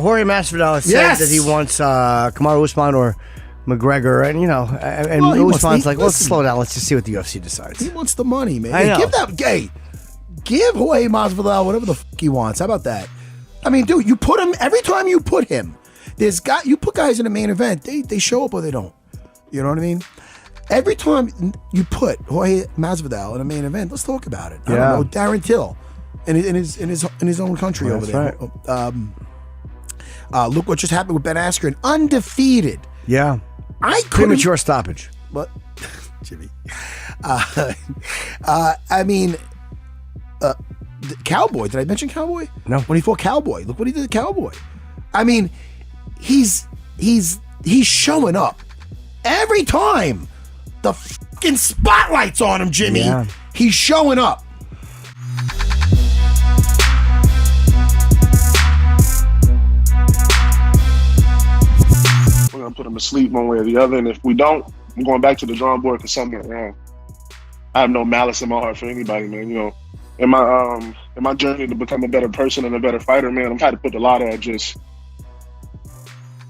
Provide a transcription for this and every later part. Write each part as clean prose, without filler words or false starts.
Jorge Masvidal has said that he wants Kamaru Usman or McGregor, and Usman's like, let's slow down. Let's just see what the UFC decides. He wants the money, man. I know. Give Jorge Masvidal whatever the fuck he wants. How about that? I mean, dude, you put him every time you put him. You put guys in a main event, they show up or they don't. You know what I mean? Every time you put Jorge Masvidal in a main event, let's talk about it. I don't know, Darren Till in his own country over there. Right. Look what just happened with Ben Askren, undefeated. Yeah. Premature stoppage. But Jimmy, Cowboy. Did I mention Cowboy? No. When he fought Cowboy, look what he did to Cowboy. I mean, he's showing up every time. The fucking spotlight's on him, Jimmy. Yeah. He's showing up. We're gonna put him to sleep one way or the other, and if we don't, I'm going back to the drawing board because something went wrong. I have no malice in my heart for anybody, man. You know, in my journey to become a better person and a better fighter, man, I'm trying to put a lot of just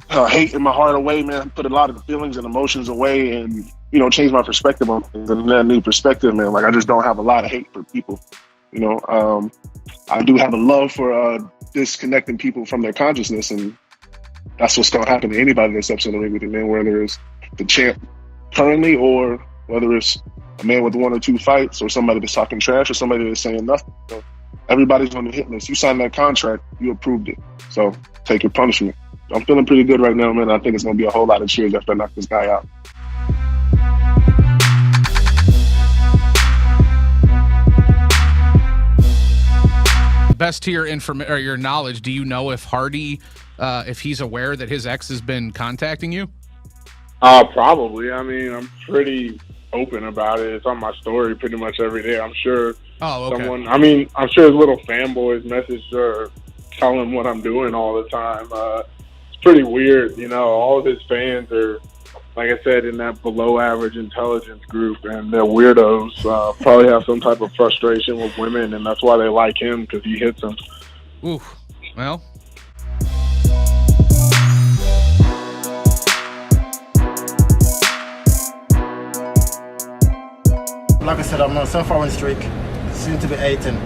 hate in my heart away, man. Put a lot of the feelings and emotions away, and change my perspective on things. And that new perspective, man, like I just don't have a lot of hate for people. I do have a love for disconnecting people from their consciousness, and that's what's going to happen to anybody that steps in the ring with you, man, whether it's the champ currently or whether it's a man with 1 or 2 fights or somebody that's talking trash or somebody that's saying nothing. So everybody's on the hit list. You signed that contract, you approved it. So take your punishment. I'm feeling pretty good right now, man. I think it's going to be a whole lot of cheers after I knock this guy out. Best to your knowledge, do you know if Hardy, if he's aware that his ex has been contacting you? Probably. I mean, I'm pretty open about it. It's on my story pretty much every day. I'm sure I'm sure his little fanboys message or tell him what I'm doing all the time. It's pretty weird. All of his fans are, like I said, in that below average intelligence group, and they're weirdos. Probably have some type of frustration with women, and that's why they like him, because he hits them. Ooh, well. Like I said, I'm on a 7-4-1 streak, soon to be 8, and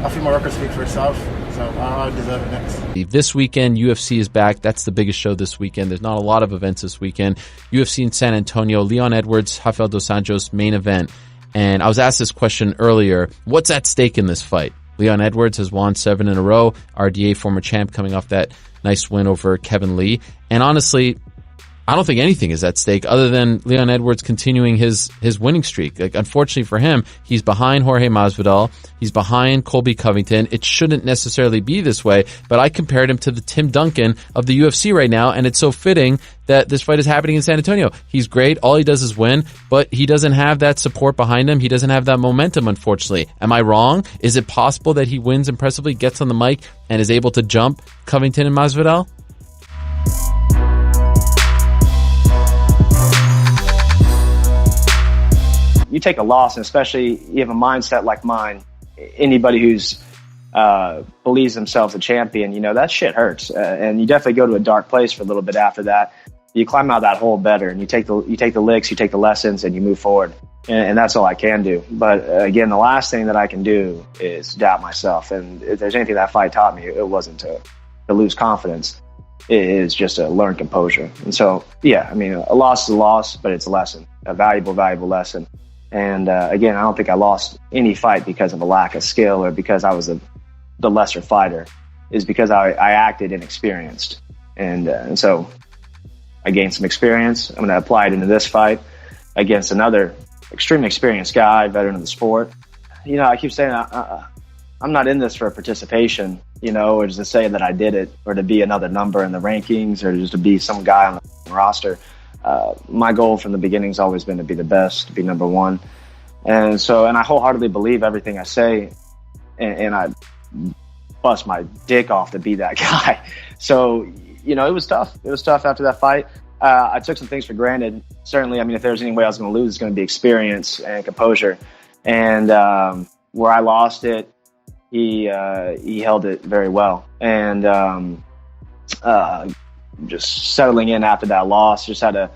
I think my record speaks for itself. So I deserve it next. This weekend, UFC is back. That's the biggest show this weekend. There's not a lot of events this weekend. UFC in San Antonio, Leon Edwards, Rafael Dos Anjos, main event. And I was asked this question earlier. What's at stake in this fight? Leon Edwards has won 7 in a row. RDA, former champ, coming off that nice win over Kevin Lee. And honestly, I don't think anything is at stake other than Leon Edwards continuing his winning streak. Like, unfortunately for him, he's behind Jorge Masvidal. He's behind Colby Covington. It shouldn't necessarily be this way, but I compared him to the Tim Duncan of the UFC right now, and it's so fitting that this fight is happening in San Antonio. He's great. All he does is win, but he doesn't have that support behind him. He doesn't have that momentum, unfortunately. Am I wrong? Is it possible that he wins impressively, gets on the mic, and is able to jump Covington and Masvidal? You take a loss, and especially you have a mindset like mine, anybody who's believes themselves a champion, that shit hurts. And you definitely go to a dark place for a little bit after that. You climb out of that hole better, and you take the licks, you take the lessons, and you move forward. And that's all I can do. But again, the last thing that I can do is doubt myself. And if there's anything that fight taught me, it wasn't to lose confidence. It is just to learn composure. And so, yeah, I mean, a loss is a loss, but it's a lesson, a valuable lesson. And again, I don't think I lost any fight because of a lack of skill or because I was the lesser fighter. It's because I acted inexperienced. And so I gained some experience. I'm going to apply it into this fight against another extremely experienced guy, veteran of the sport. I keep saying I'm not in this for participation, or just to say that I did it or to be another number in the rankings or just to be some guy on the roster. My goal from the beginning has always been to be the best, to be number one. And I wholeheartedly believe everything I say, and I bust my dick off to be that guy. So, it was tough. It was tough after that fight. I took some things for granted. Certainly, I mean, if there's any way I was going to lose, it's going to be experience and composure. And where I lost it, he held it very well. And just settling in after that loss. Just had to,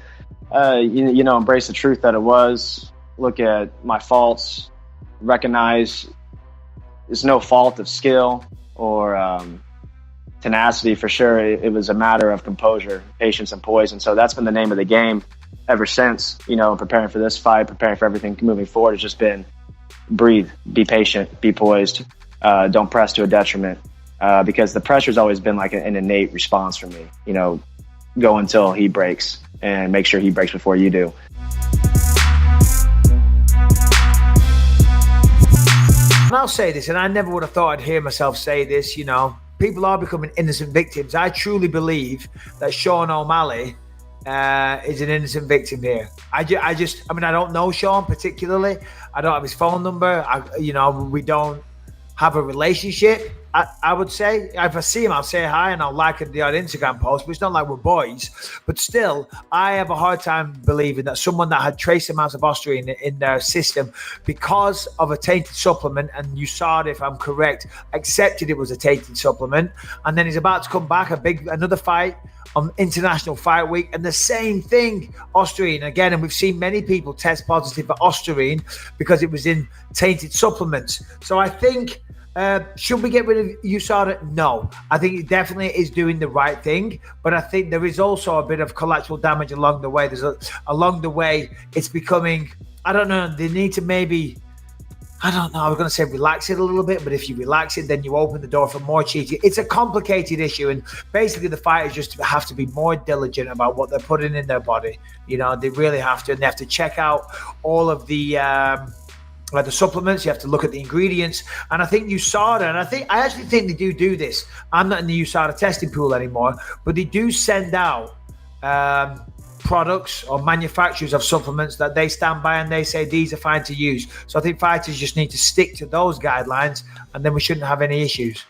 embrace the truth that it was, look at my faults, recognize it's no fault of skill or tenacity for sure. It was a matter of composure, patience, and poise. And so that's been the name of the game ever since, preparing for this fight, preparing for everything moving forward. It's just been breathe, be patient, be poised, don't press to a detriment. Because the pressure's always been like an innate response for me. Go until he breaks and make sure he breaks before you do. And I'll say this, and I never would have thought I'd hear myself say this, people are becoming innocent victims. I truly believe that Sean O'Malley is an innocent victim here. I don't know Sean particularly. I don't have his phone number. We don't have a relationship. I would say if I see him, I'll say hi and I'll like the odd Instagram post, but it's not like we're boys. But still, I have a hard time believing that someone that had trace amounts of ostarine in their system because of a tainted supplement, and USADA, if I'm correct, accepted it was a tainted supplement, and then he's about to come back another fight on International Fight Week, and the same thing, ostarine again. And we've seen many people test positive for ostarine because it was in tainted supplements. So I think, should we get rid of USADA? No. I think it definitely is doing the right thing, but I think there is also a bit of collateral damage along the way. Along the way, it's becoming, I don't know, they need to maybe, I don't know, I was going to say relax it a little bit, but if you relax it, then you open the door for more cheating. It's a complicated issue, and basically the fighters just have to be more diligent about what they're putting in their body. They really have to, and they have to check out all of the supplements. You have to look at the ingredients, and I think USADA, and I actually think they do this. I'm not in the USADA testing pool anymore, but they do send out products or manufacturers of supplements that they stand by and they say these are fine to use. So I think fighters just need to stick to those guidelines, and then we shouldn't have any issues.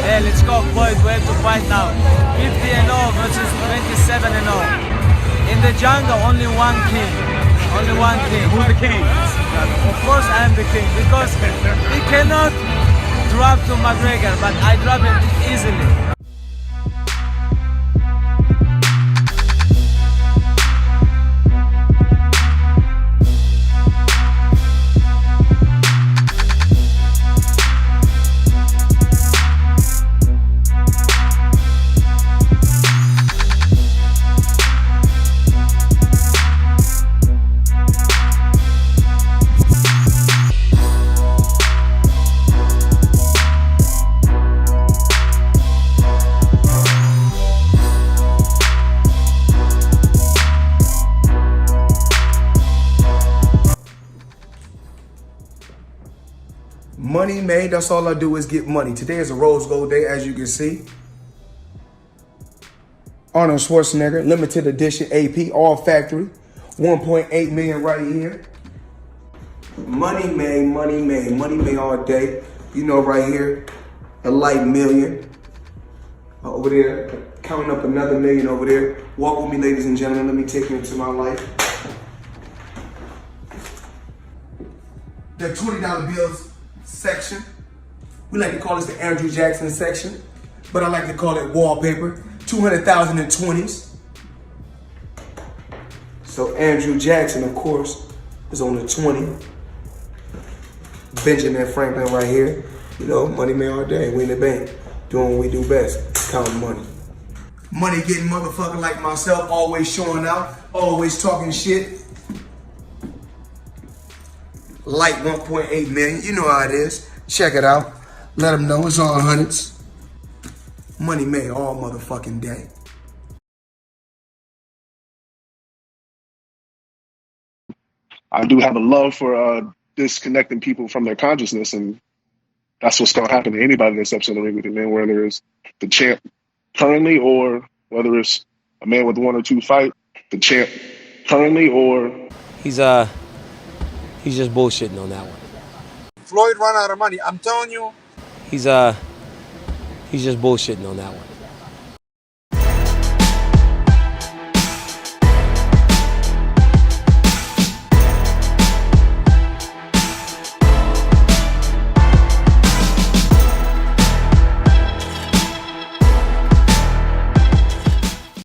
Hey, let's go, Floyd. We have to fight now. 50-0 versus 27-0. In the jungle, only one king. Only one king. Who's the king? Of course, I am the king, because he cannot drop to McGregor, but I drop him easily. Money made, that's all I do is get money. Today is a rose gold day, as you can see. Arnold Schwarzenegger, limited edition AP, all factory. 1.8 million right here. Money made all day. Right here, a light million. Over there, counting up another million over there. Walk with me, ladies and gentlemen. Let me take you into my life. The $20 bills section. We like to call this the Andrew Jackson section, but I like to call it wallpaper. 200,000 in 20s. So Andrew Jackson, of course, is on the 20. Benjamin Franklin right here. Money made all day. We in the bank, doing what we do best, counting money. Money getting motherfucker like myself, always showing out, always talking shit. Like 1.8 million, you know how it is. Check it out. Let them know it's all hundreds. Money made all motherfucking day. I do have a love for disconnecting people from their consciousness, and that's what's going to happen to anybody that steps in the ring with a man, whether it's the champ currently or whether it's a man with 1 or 2 fight, the champ currently or... He's just bullshitting on that one. Floyd ran out of money. I'm telling you. He's just bullshitting on that one.